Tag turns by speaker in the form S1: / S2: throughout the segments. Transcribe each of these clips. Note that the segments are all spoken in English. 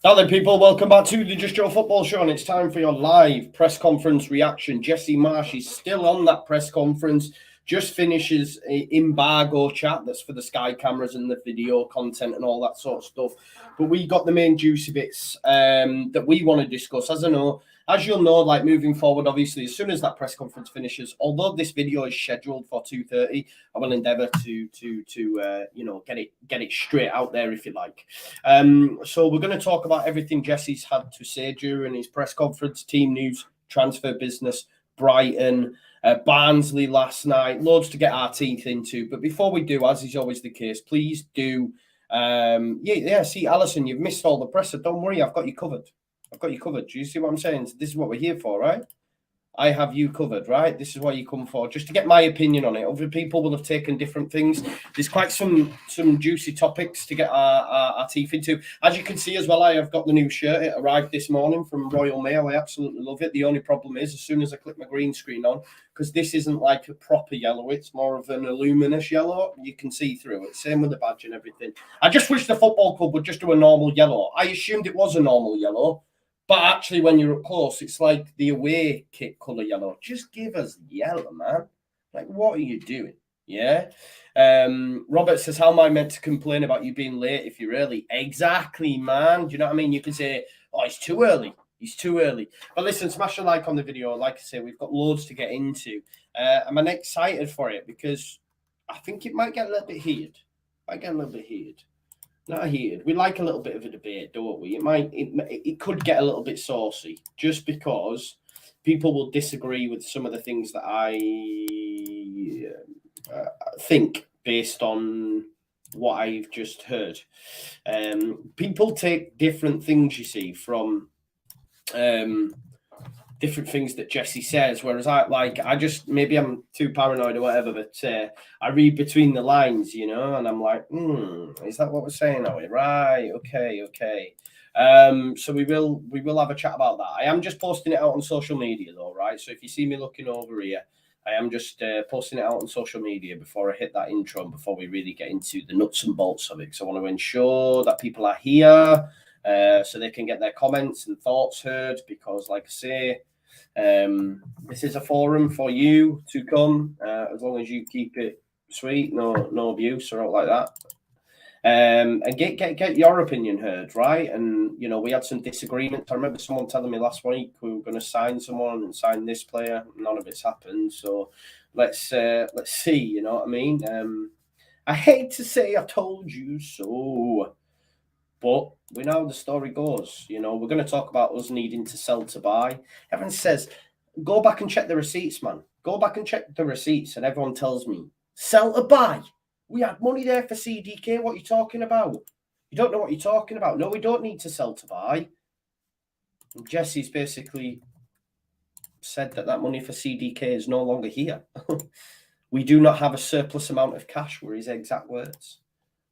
S1: Now then, people, welcome back to the Just Joe Football Show, and it's time for your live press conference reaction. Jesse Marsch is still on that press conference, just finishes an embargo chat that's for the Sky cameras and the video content and all that sort of stuff. But we got the main juicy bits that we want to discuss. As you'll know, like moving forward, obviously, as soon as that press conference finishes, although this video is scheduled for 2:30, I will endeavour to get it straight out there, if you like. So we're going to talk about everything Jesse's had to say during his press conference, team news, transfer business, Brighton, Barnsley last night, loads to get our teeth into. But before we do, as is always the case, please do. See, Alison, you've missed all the press, so don't worry, I've got you covered. I've got you covered. Do you see what I'm saying? This is what we're here for, right? I have you covered, right? This is what you come for, just to get my opinion on it. Other people will have taken different things. There's quite some juicy topics to get our teeth into. As you can see as well, I have got the new shirt. It arrived this morning from Royal Mail. I absolutely love it. The only problem is, as soon as I click my green screen on, because this isn't like a proper yellow, it's more of an luminous yellow. You can see through it. Same with the badge and everything. I just wish the football club would just do a normal yellow. I assumed it was a normal yellow. But actually, when you're up close, it's like the away kit colour yellow. Just give us yellow, man. Like, what are you doing? Yeah. Robert says, how am I meant to complain about you being late if you're early? Exactly, man. Do you know what I mean? You can say, oh, it's too early. He's too early. But listen, smash a like on the video. Like I say, we've got loads to get into. I'm excited for it because I think it might get a little bit heated. Not heated. We like a little bit of a debate, don't we? It could get a little bit saucy just because people will disagree with some of the things that I think based on what I've just heard. People take different things, you see, from different things that Jesse says, whereas maybe I'm too paranoid or whatever, but I read between the lines, you know, and I'm like, is that what we're saying? Are we right? Okay. So we will have a chat about that. I am just posting it out on social media though, right? So if you see me looking over here, I am just posting it out on social media before I hit that intro and before we really get into the nuts and bolts of it. So I want to ensure that people are here so they can get their comments and thoughts heard, because like I say, this is a forum for you to come, as long as you keep it sweet, no abuse or all like that, and get your opinion heard, right? And you know, we had some disagreements. I remember someone telling me last week we were going to sign someone and sign this player. None of it's happened, so let's see. You know what I mean? I hate to say I told you so, but we know how the story goes. You know, we're going to talk about us needing to sell to buy. Everyone says, go back and check the receipts, man. Go back and check the receipts. And everyone tells me, sell to buy. We had money there for CDK. What are you talking about? You don't know what you're talking about. No, we don't need to sell to buy. And Jesse's basically said that money for CDK is no longer here. We do not have a surplus amount of cash, were his exact words.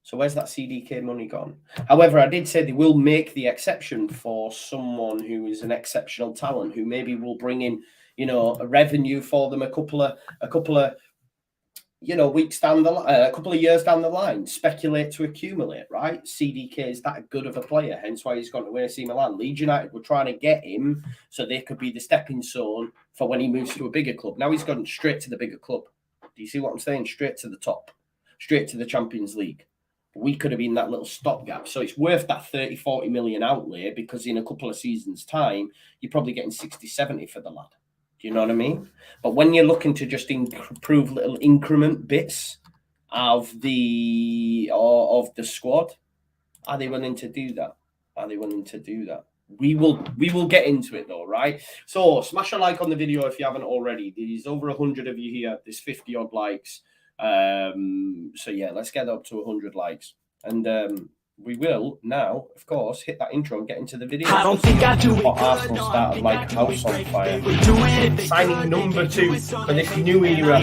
S1: So where's that CDK money gone? However, I did say they will make the exception for someone who is an exceptional talent, who maybe will bring in, you know, a revenue for them a couple of weeks down the a couple of years down the line. Speculate to accumulate, right? CDK is that good of a player, hence why he's gone to AC Milan. Leeds United were trying to get him so they could be the stepping stone for when he moves to a bigger club. Now he's gone straight to the bigger club. Do you see what I'm saying? Straight to the top, straight to the Champions League. We could have been that little stopgap. So it's worth that 30-40 million outlay, because in a couple of seasons' time, you're probably getting 60-70 for the lad. Do you know what I mean? But when you're looking to just improve little increment bits of the squad, are they willing to do that? We will get into it though, right? So smash a like on the video if you haven't already. There's over 100 of you here. There's 50 odd likes. So yeah, let's get up to 100 likes, and we will now, of course, hit that intro and get into the video. I don't think I do it. Arsenal started like a house on fire. Signing number 2 for this new era.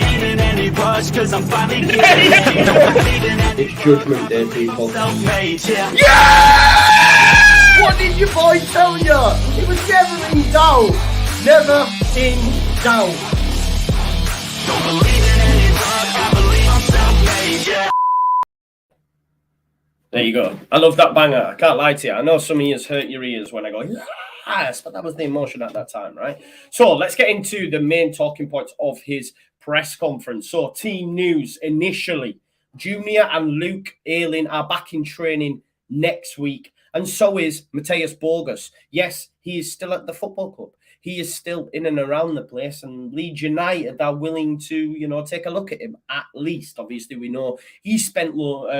S1: It's Judgment Day, people. Yeah! What did your boy tell you? It was never in doubt. Never in doubt. Don't believe in any love, I believe I'm self-made, yeah. There you go. I love that banger. I can't lie to you. I know some ears hurt your ears when I go, yes, but that was the emotion at that time, right? So let's get into the main talking points of his press conference. So, team news initially. Junior and Luke Ayling are back in training next week, and so is Matthias Borges. Yes, he is still at the football club. He is still in and around the place, and Leeds United are willing to, take a look at him at least. Obviously, we know he spent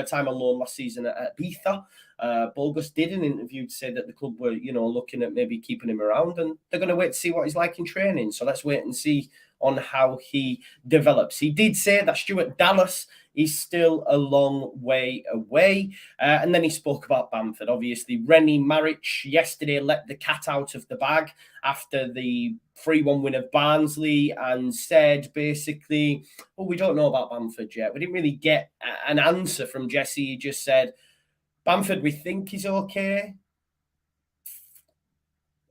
S1: time on loan last season at Ibiza. Borges did an interview to say that the club were, looking at maybe keeping him around, and they're going to wait to see what he's like in training. So let's wait and see on how he develops. He did say that Stuart Dallas is still a long way away. And then he spoke about Bamford. Obviously, Rennie Marsch yesterday let the cat out of the bag after the 3-1 win of Barnsley and said basically, well, we don't know about Bamford yet. We didn't really get an answer from Jesse. He just said, Bamford, we think he's okay.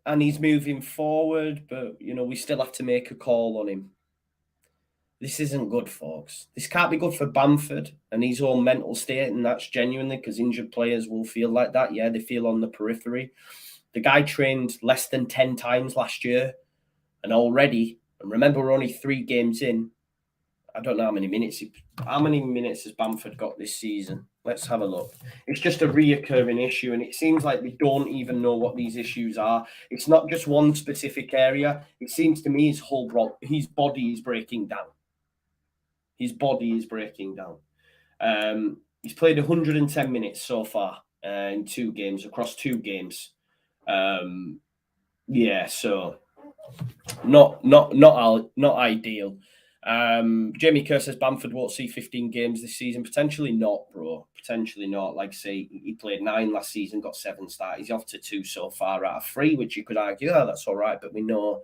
S1: And he's moving forward, but, we still have to make a call on him. This isn't good, folks. This can't be good for Bamford and his own mental state, and that's genuinely because injured players will feel like that. Yeah, they feel on the periphery. The guy trained less than 10 times last year, and already, and remember, we're only 3 games in. I don't know how many minutes has Bamford got this season. Let's have a look. It's just a reoccurring issue, and it seems like we don't even know what these issues are. It's not just one specific area. It seems to me his body is breaking down. His body is breaking down. He's played 110 minutes so far in 2 games, across 2 games. So not ideal. Jamie Kerr says Bamford won't see 15 games this season. Potentially not, bro. Potentially not. Like, say, he played 9 last season, got 7 starts. He's off to 2 so far out of 3, which you could argue, that's all right. But we know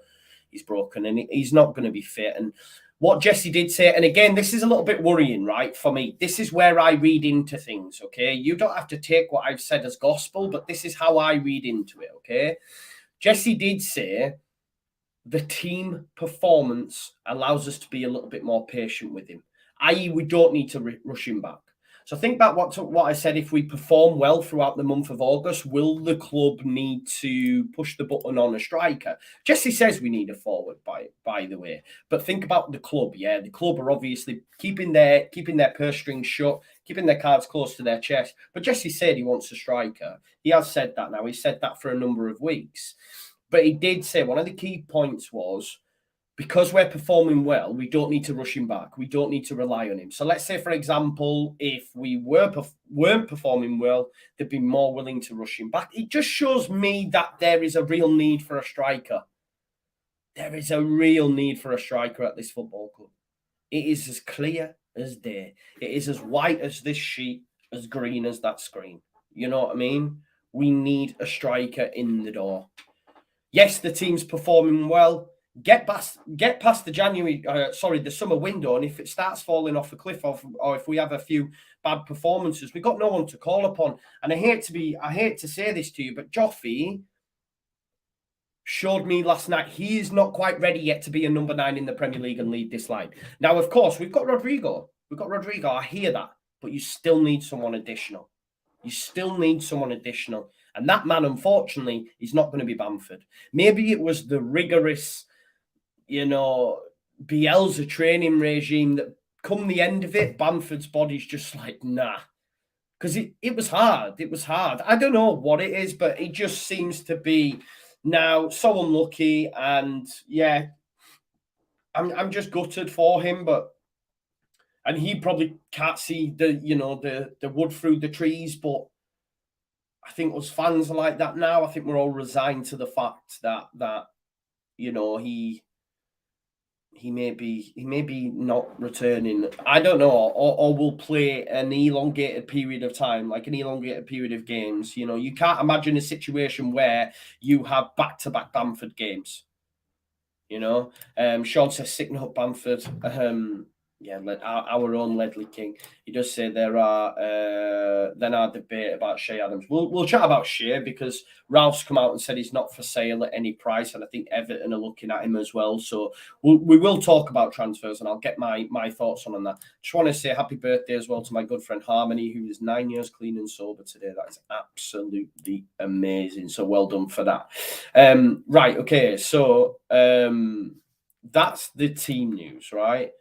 S1: he's broken and he's not going to be fit. And what Jesse did say, and again, this is a little bit worrying, right, for me. This is where I read into things, okay? You don't have to take what I've said as gospel, but this is how I read into it, okay? Jesse did say the team performance allows us to be a little bit more patient with him, i.e. we don't need to rush him back. So think back what I said. If we perform well throughout the month of August, will the club need to push the button on a striker? Jesse says we need a forward, by the way. But think about the club. Yeah, the club are obviously keeping their purse strings shut, keeping their cards close to their chest. But Jesse said he wants a striker. He has said that now. He said that for a number of weeks. But he did say one of the key points was, because we're performing well, we don't need to rush him back. We don't need to rely on him. So let's say, for example, if we weren't performing well, they'd be more willing to rush him back. It just shows me that there is a real need for a striker. There is a real need for a striker at this football club. It is as clear as day. It is as white as this sheet, as green as that screen. You know what I mean? We need a striker in the door. Yes, the team's performing well. Get past the summer window, and if it starts falling off a cliff, or if we have a few bad performances, we've got no one to call upon. And I hate to say this to you, but Joffy showed me last night he is not quite ready yet to be a number 9 in the Premier League and lead this line. Now, of course, we've got Rodrigo. I hear that, but you still need someone additional. And that man, unfortunately, is not going to be Bamford. Maybe it was the rigorous, Bielsa training regime that come the end of it, Bamford's body's just like, nah. Because it was hard. I don't know what it is, but it just seems to be now so unlucky. And yeah, I'm just gutted for him, and he probably can't see the wood through the trees, but I think us fans are like that now. I think we're all resigned to the fact that he may be not returning. I don't know, or will play an elongated period of time, like an elongated period of games. You can't imagine a situation where you have back-to-back Bamford games. Sean says, sick note Bamford. Yeah, our own Ledley King. He does say there are then our debate about Shea Adams. We'll chat about Shea because Ralph's come out and said he's not for sale at any price, and I think Everton are looking at him as well. So we will talk about transfers, and I'll get my thoughts on that. Just want to say happy birthday as well to my good friend Harmony, who is 9 years clean and sober today. That is absolutely amazing. So well done for that. Right, okay, so that's the team news, right?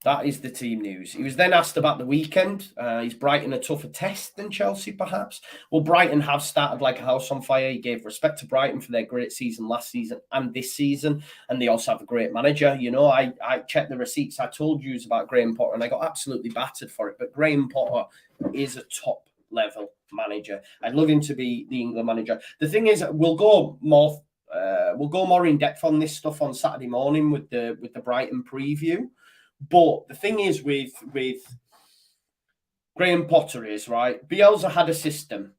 S1: That is the team news. He was then asked about the weekend. Is Brighton a tougher test than Chelsea, perhaps? Well, Brighton have started like a house on fire. He gave respect to Brighton for their great season last season and this season. And they also have a great manager. You know, I checked the receipts. I told you about Graham Potter, and I got absolutely battered for it. But Graham Potter is a top level manager. I'd love him to be the England manager. The thing is, we'll go more in depth on this stuff on Saturday morning with the Brighton preview. But the thing is with Graham Potter is, right, Bielsa had a system,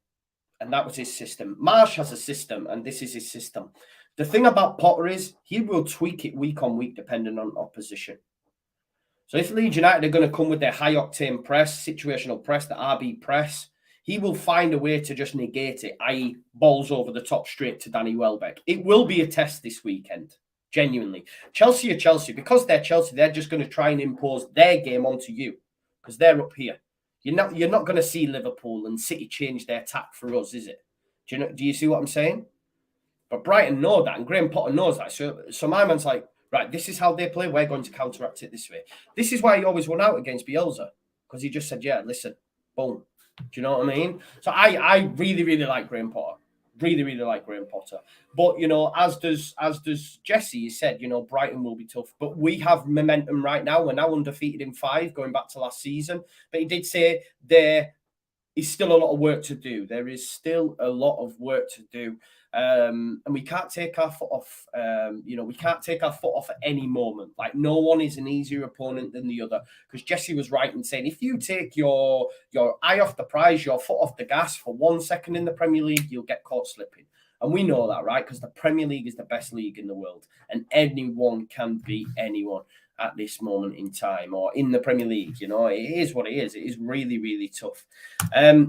S1: and that was his system. Marsch has a system, and this is his system. The thing about Potter is he will tweak it week on week depending on opposition. So if Leeds United are going to come with their high-octane press, situational press, the RB press, he will find a way to just negate it, i.e. balls over the top straight to Danny Welbeck. It will be a test this weekend. Genuinely. Chelsea are Chelsea. Because they're Chelsea, they're just going to try and impose their game onto you because they're up here. You're not going to see Liverpool and City change their tack for us, is it? Do you see what I'm saying? But Brighton know that, and Graham Potter knows that. So my man's like, right, this is how they play. We're going to counteract it this way. This is why he always won out against Bielsa, because he just said, yeah, listen, boom. Do you know what I mean? So I really, really like Graham Potter. Really, really like Graham Potter. But, you know, as does Jesse, he said, you know, Brighton will be tough. But we have momentum right now. We're now undefeated in 5, going back to last season. But he did say there is still a lot of work to do. There is still a lot of work to do. And we can't take our foot off. We can't take our foot off at any moment. Like, no one is an easier opponent than the other. Because Jesse was right in saying, if you take your eye off the prize, your foot off the gas for 1 second in the Premier League, you'll get caught slipping. And we know that, right? Because the Premier League is the best league in the world. And anyone can beat anyone at this moment in time, or in the Premier League. You know, it is what it is. It is really, really tough.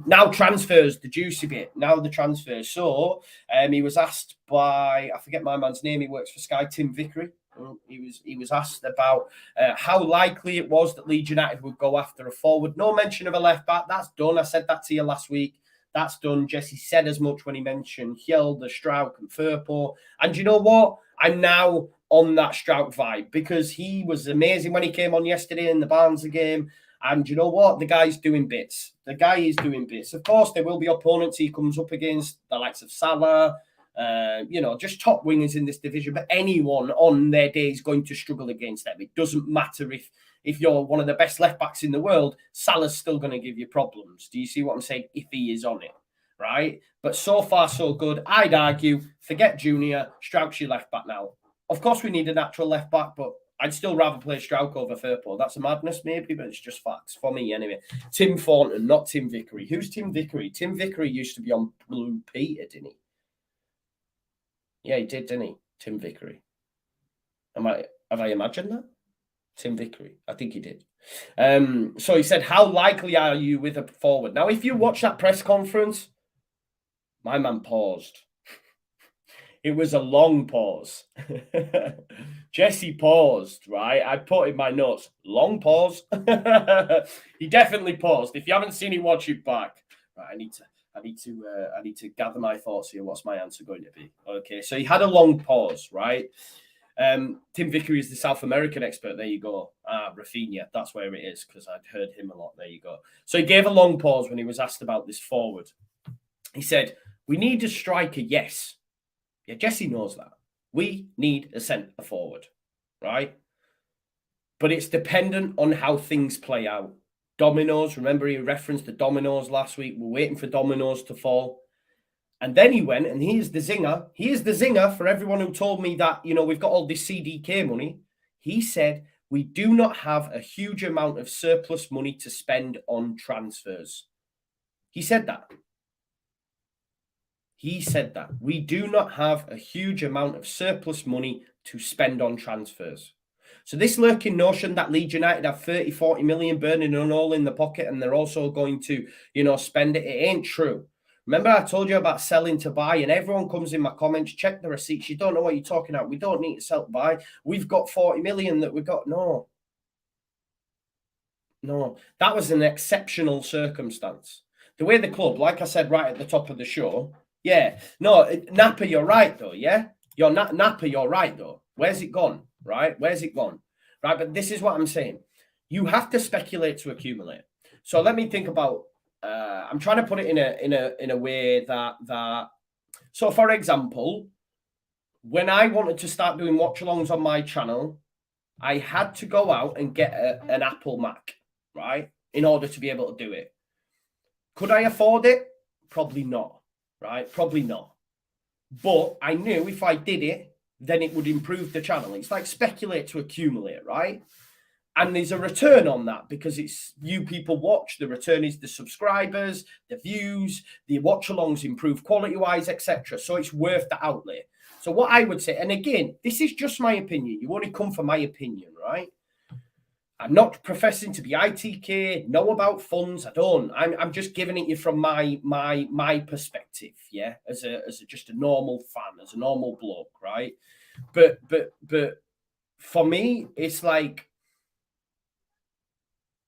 S1: Now transfers, the juicy bit. Now the transfers. So he was asked by, I forget my man's name, he works for Sky, Tim Vickery. He was asked about how likely it was that Leeds United would go after a forward. No mention of a left back. That's done. I said that to you last week. That's done. Jesse said as much when he mentioned Hjelde, Strauch, and Firpo. And you know what? I'm now on that Strauch vibe because he was amazing when he came on yesterday in the Barnsley game. And you know what? The guy's doing bits. The guy is doing bits. Of course, there will be opponents he comes up against, the likes of Salah, just top wingers in this division. But anyone on their day is going to struggle against them. It doesn't matter if you're one of the best left backs in the world, Salah's still going to give you problems. Do you see what I'm saying? If he is on it, right? But so far, so good. I'd argue, forget Junior, Strauch's your left back now. Of course, we need a natural left back, but I'd still rather play Strauch over Firpo. That's a madness, maybe, but it's just facts for me anyway. Tim Thornton, not Tim Vickery. Who's Tim Vickery? Tim Vickery used to be on Blue Peter, didn't he? Yeah, he did, didn't he? Tim Vickery. Have I imagined that? Tim Vickery. I think he did. So he said, how likely are you with a forward? Now, if you watch that press conference, my man paused. It was a long pause. Jesse paused, right? I put in my notes, long pause. He definitely paused. If you haven't seen it, watch it back. Right, I need to gather my thoughts here. What's my answer going to be? Okay, so he had a long pause, right? Tim Vickery is the South American expert. There you go. Rafinha, that's where it is, because I'd heard him a lot. There you go. So he gave a long pause when he was asked about this forward. He said, we need a striker, yes. Yeah, Jesse knows that. We need a centre forward, right? But it's dependent on how things play out. Dominoes, remember he referenced the dominoes last week. We're waiting for dominoes to fall. And then he went, and here's the zinger. Here's the zinger for everyone who told me that, we've got all this CDK money. He said, we do not have a huge amount of surplus money to spend on transfers. He said that. He said that. We do not have a huge amount of surplus money to spend on transfers. So this lurking notion that Leeds United have 30, 40 million burning an hole in the pocket and they're also going to, spend it, it ain't true. Remember I told you about selling to buy, and everyone comes in my comments, check the receipts. You don't know what you're talking about. We don't need to sell to buy. We've got 40 million that we've got. No, that was an exceptional circumstance. The way the club, like I said right at the top of the show, Napa, you're right though, yeah? Napa, you're right though. Where's it gone, right? Where's it gone? Right, but this is what I'm saying. You have to speculate to accumulate. So let me think about, I'm trying to put it in a way that, so for example, when I wanted to start doing watch-alongs on my channel, I had to go out and get an Apple Mac, right? In order to be able to do it. Could I afford it? Probably not, right? Probably not. But I knew if I did it, then it would improve the channel. It's like speculate to accumulate, right? And there's a return on that because it's you people watch. The return is the subscribers, the views, the watch-alongs improve quality-wise, etc. So it's worth the outlay. So what I would say, and again, this is just my opinion. You only come for my opinion, right? I'm not professing to be ITK, know about funds. I don't. I'm just giving it you from my perspective, yeah, as just a normal fan, as a normal bloke, right? But for me, it's like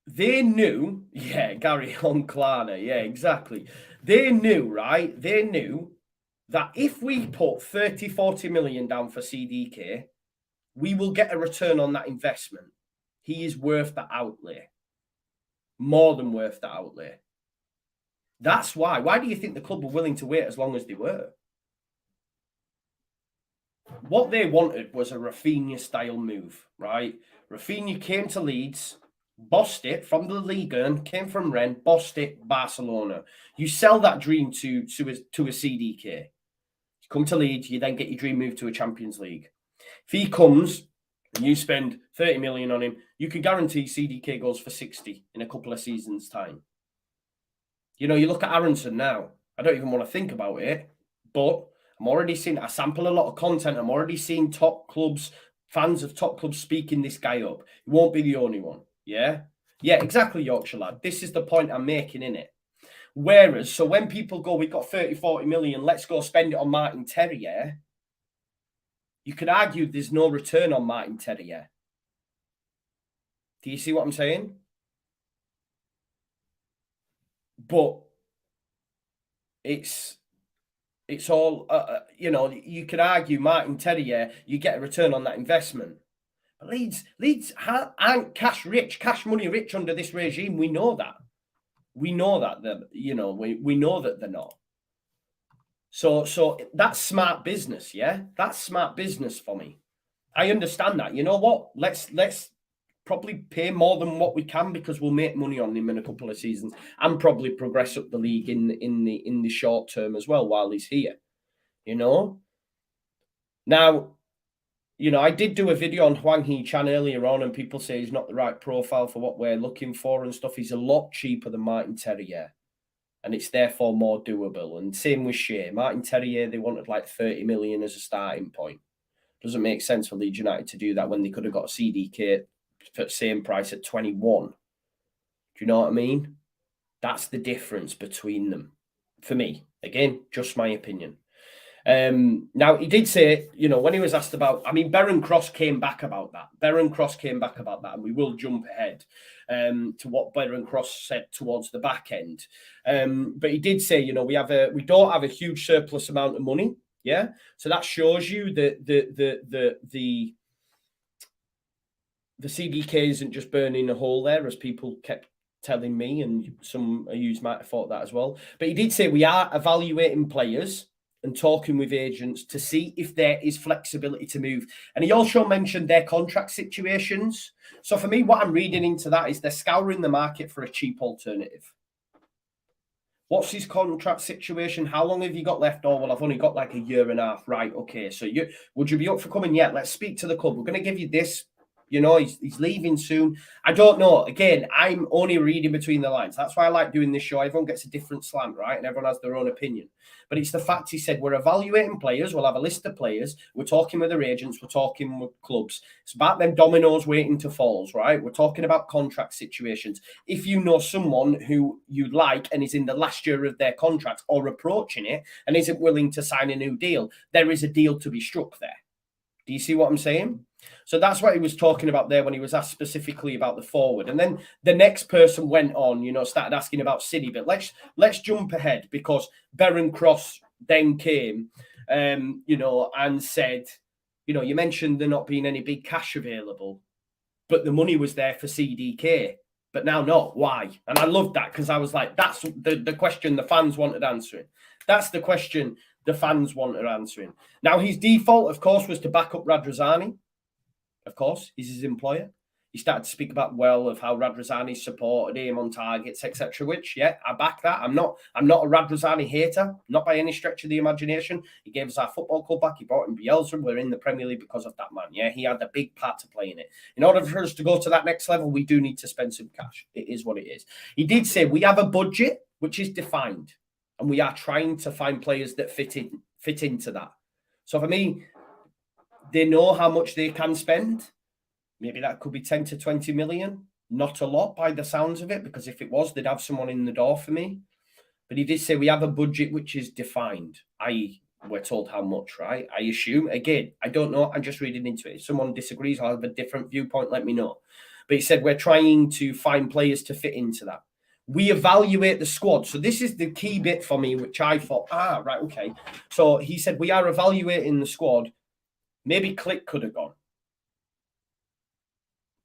S1: they knew, yeah, Gary on Klarna, yeah, exactly. They knew, right? They knew that if we put 30, 40 million down for CDK, we will get a return on that investment. He is worth the outlay. More than worth the outlay. That's why. Why do you think the club were willing to wait as long as they were? What they wanted was a Rafinha-style move, right? Rafinha came to Leeds, bossed it from the Liga, came from Rennes, bossed it, Barcelona. You sell that dream to a CDK. You come to Leeds, you then get your dream move to a Champions League. If he comes and you spend 30 million on him, you can guarantee CDK goes for 60 in a couple of seasons' time. You look at Aronson now. I don't even want to think about it, but I'm already seeing, I sample a lot of content. I'm already seeing top clubs, fans of top clubs speaking this guy up. He won't be the only one. Yeah? Yeah, exactly, Yorkshire lad. This is the point I'm making in it. Whereas, so when people go, we've got 30, 40 million, let's go spend it on Martin Terrier. You could argue there's no return on Martin Terrier. Do you see what I'm saying? But it's all, you could argue Martin Terrier, you get a return on that investment. But Leeds aren't cash money rich under this regime. We know that. We know that, we know that they're not. So that's smart business, yeah? That's smart business for me. I understand that. You know what? Let's probably pay more than what we can because we'll make money on him in a couple of seasons and probably progress up the league in the short term as well while he's here. Now, I did do a video on Hwang Hee-chan earlier on, and people say he's not the right profile for what we're looking for and stuff. He's a lot cheaper than Martin Terrier, and it's therefore more doable. And same with Shea. Martin Terrier, they wanted like 30 million as a starting point. Doesn't make sense for Leeds United to do that when they could have got a CDK for the same price at 21. Do you know what I mean? That's the difference between them for me. Again, just my opinion. Now, he did say, when he was asked about, Beren Cross came back about that. And we will jump ahead to what Beren Cross said towards the back end. But he did say, we don't have a huge surplus amount of money. Yeah. So that shows you that the CDK isn't just burning a hole there, as people kept telling me, and some of you might have thought that as well. But he did say we are evaluating players and talking with agents to see if there is flexibility to move. And he also mentioned their contract situations. So for me, what I'm reading into that is they're scouring the market for a cheap alternative. What's his contract situation? How long have you got left? Oh, well, I've only got like a year and a half. Right, okay. So would you be up for coming? Yeah, let's speak to the club. We're going to give you this You know, he's leaving soon. I don't know. Again, I'm only reading between the lines. That's why I like doing this show. Everyone gets a different slant, right? And everyone has their own opinion. But it's the fact he said, we're evaluating players. We'll have a list of players. We're talking with their agents. We're talking with clubs. It's about them dominoes waiting to fall, right? We're talking about contract situations. If you know someone who you like and is in the last year of their contract or approaching it and isn't willing to sign a new deal, there is a deal to be struck there. Do you see what I'm saying? So that's what he was talking about there when he was asked specifically about the forward. And then the next person went on, you know, started asking about City. But let's jump ahead, because Baron Cross then came, you know, and said, you know, you mentioned there not being any big cash available, but the money was there for CDK, but now not. Why? And I loved that, because I was like, that's the question the fans wanted answering. That's the question the fans wanted answering. Now, his default, of course, was to back up Radrizzani. Of course, he's his employer. He started to speak about of how Radrizzani supported him on targets, etc. Which, yeah, I back that. I'm not a Radrizzani hater, not by any stretch of the imagination. He gave us our football club back. He brought in Bielsa. We're in the Premier League because of that man. Yeah, he had a big part to play in it. In order for us to go to that next level, we do need to spend some cash. It is what it is. He did say we have a budget which is defined, and we are trying to find players that fit into that. So for me, they know how much they can spend. Maybe that could be 10 to 20 million. Not a lot by the sounds of it, because if it was, they'd have someone in the door for me. But he did say we have a budget which is defined, i.e. we're told how much, right? I assume. Again, I don't know. I'm just reading into it. If someone disagrees or have a different viewpoint, let me know. But he said we're trying to find players to fit into that. We evaluate the squad. So this is the key bit for me, which I thought, right, okay. So he said we are evaluating the squad. Maybe Click could have gone,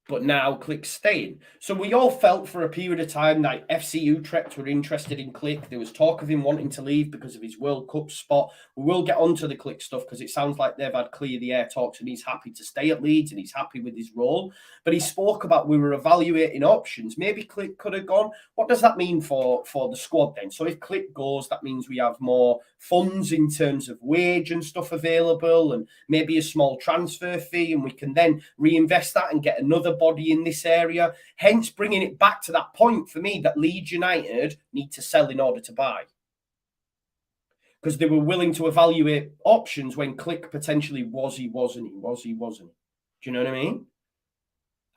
S1: but now Click's staying. So we all felt for a period of time that FC Utrecht were interested in Click. There was talk of him wanting to leave because of his World Cup spot. We will get onto the Click stuff, because it sounds like they've had clear the air talks and he's happy to stay at Leeds and he's happy with his role. But he spoke about we were evaluating options. Maybe Click could have gone. What does that mean for the squad then? So if Click goes, that means we have more funds in terms of wage and stuff available, and maybe a small transfer fee, and we can then reinvest that and get another body in this area. Hence bringing it back to that point for me that Leeds United need to sell in order to buy, because they were willing to evaluate options when Click potentially was he, wasn't he. Do you know what I mean?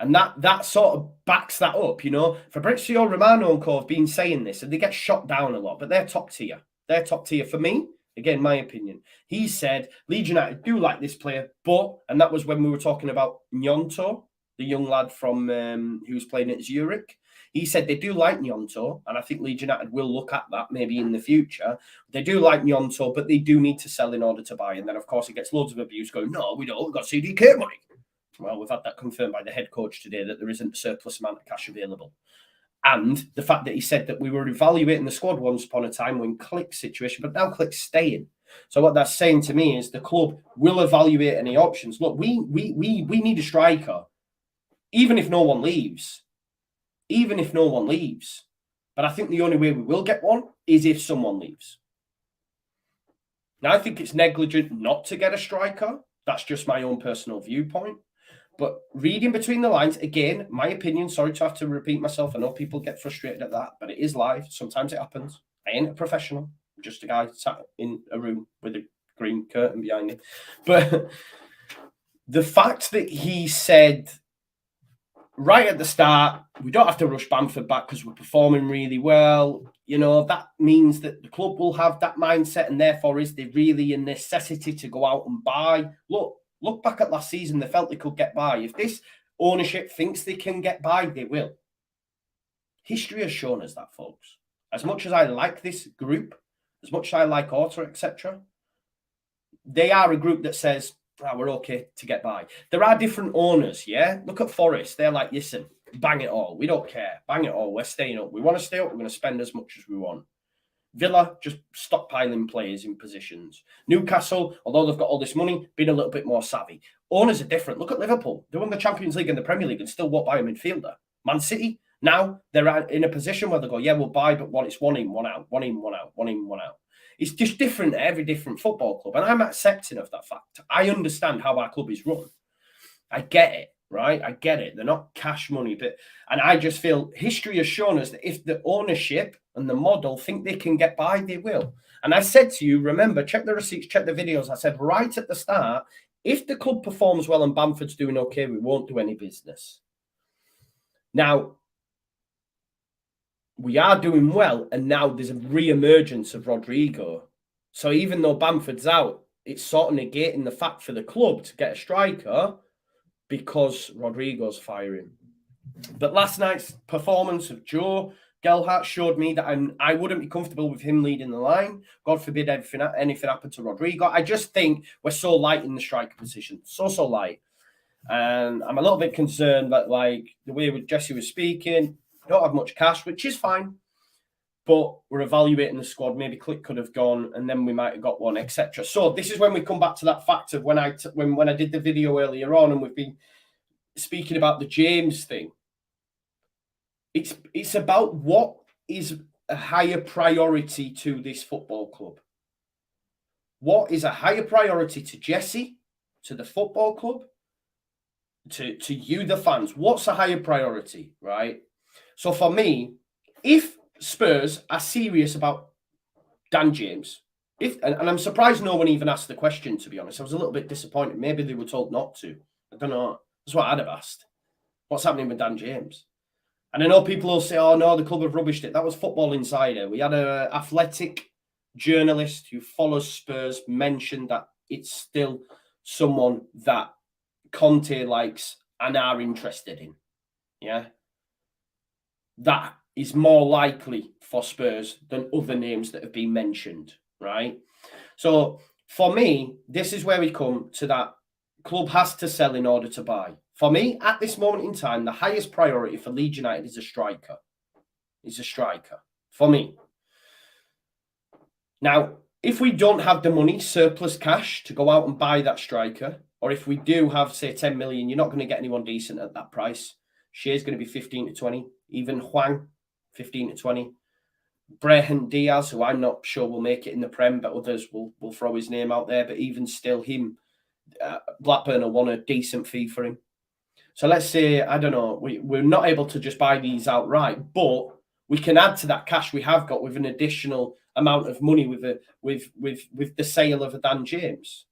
S1: And that sort of backs that up, you know. Fabrizio Romano and co have been saying this, and they get shot down a lot, but they're top tier. They're top tier for me. Again, my opinion. He said Leeds United do like this player, but, and that was when we were talking about Gnonto, the young lad from who was playing at Zurich. He said they do like Gnonto, and I think Leeds United will look at that maybe in the future. They do like Gnonto, but they do need to sell in order to buy. And then, of course, he gets loads of abuse going, no, we don't. We've got CDK money. Well, we've had that confirmed by the head coach today that there isn't a surplus amount of cash available. And the fact that he said that we were evaluating the squad once upon a time when Click's situation, but now Click's staying. So what that's saying to me is the club will evaluate any options. Look, we need a striker, even if no one leaves. But I think the only way we will get one is if someone leaves. Now, I think it's negligent not to get a striker. That's just my own personal viewpoint. But reading between the lines, again, my opinion, sorry to have to repeat myself. I know people get frustrated at that, but it is live. Sometimes it happens. I ain't a professional. I'm just a guy sat in a room with a green curtain behind him. But the fact that he said right at the start, we don't have to rush Bamford back because we're performing really well, you know, that means that the club will have that mindset, and therefore is there really a necessity to go out and buy? Look back at last season, they felt they could get by. If this ownership thinks they can get by, they will. History has shown us that, folks. As much as I like this group, as much as I like Orta, etc., they are a group that says, we're okay to get by. There are different owners, yeah? Look at Forest. They're like, listen, bang it all. We don't care. Bang it all. We're staying up. We want to stay up. We're going to spend as much as we want. Villa, just stockpiling players in positions. Newcastle, although they've got all this money, been a little bit more savvy. Owners are different. Look at Liverpool. They won the Champions League and the Premier League and still won't buy a midfielder. Man City, now they're in a position where they go, yeah, we'll buy, but it's one in, one out, one in, one out, one in, one out. It's just different at every different football club. And I'm accepting of that fact. I understand how our club is run. I get it. right? I get it. They're not cash money, and I just feel history has shown us that if the ownership and the model think they can get by, they will. And I said to you, remember, check the receipts, check the videos. I said right at the start, if the club performs well and Bamford's doing okay, we won't do any business. Now, we are doing well, and now there's a re-emergence of Rodrigo. So even though Bamford's out, it's sort of negating the fact for the club to get a striker because Rodrigo's firing. But last night's performance of Joe Gelhardt showed me that I wouldn't be comfortable with him leading the line. God forbid anything happened to Rodrigo. I just think we're so light in the striker position. So light. And I'm a little bit concerned that, like, the way Jesse was speaking, don't have much cash, which is fine. But we're evaluating the squad. Maybe Click could have gone, and then we might have got one, etc. So this is when we come back to that fact of when I did the video earlier on, and we've been speaking about the James thing. It's about what is a higher priority to this football club. What is a higher priority to Jesse, to the football club, to you, the fans? What's a higher priority, right? So for me, if Spurs are serious about Dan James, and I'm surprised no one even asked the question, to be honest. I was a little bit disappointed. Maybe they were told not to. I don't know. That's what I'd have asked. What's happening with Dan James? And I know people will say, oh, no, the club have rubbished it. That was Football Insider. We had an athletic journalist who follows Spurs mention that it's still someone that Conte likes and are interested in. Yeah. That is more likely for Spurs than other names that have been mentioned, right? So for me, this is where we come to that club has to sell in order to buy. For me, at this moment in time, the highest priority for Leeds United is a striker. For me. Now, if we don't have the money, surplus cash, to go out and buy that striker, or if we do have, say, 10 million, you're not going to get anyone decent at that price. Shea's going to be 15 to 20. Even Hwang, 15 to 20. Brahim Diaz, who I'm not sure will make it in the Prem, but others will throw his name out there. But even still, him, Blackburn will want a decent fee for him. So let's say, I don't know, we're not able to just buy these outright, but we can add to that cash we have got with an additional amount of money with the sale of a Dan James.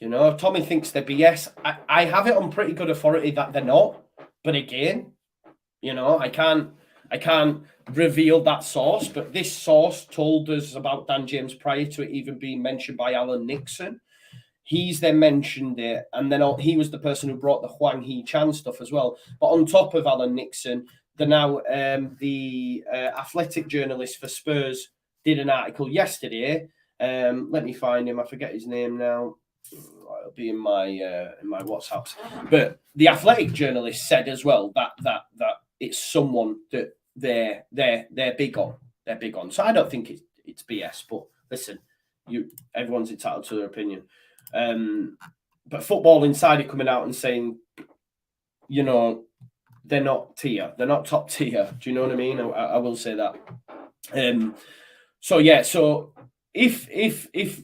S1: You know, Tommy thinks they're BS. I have it on pretty good authority that they're not. But again, you know, I can't reveal that source. But this source told us about Dan James prior to it even being mentioned by Alan Nixon. He's then mentioned it, and then he was the person who brought the Hwang Hee-chan stuff as well. But on top of Alan Nixon, the athletic journalist for Spurs did an article yesterday. Let me find him. I forget his name now. It'll be in my WhatsApps. But the athletic journalist said as well that it's someone that they're big on. They're big on. So I don't think it's BS. But listen, everyone's entitled to their opinion. But Football Insider coming out and saying, you know, they're not tier. They're not top tier. Do you know what I mean? I will say that. So yeah. So if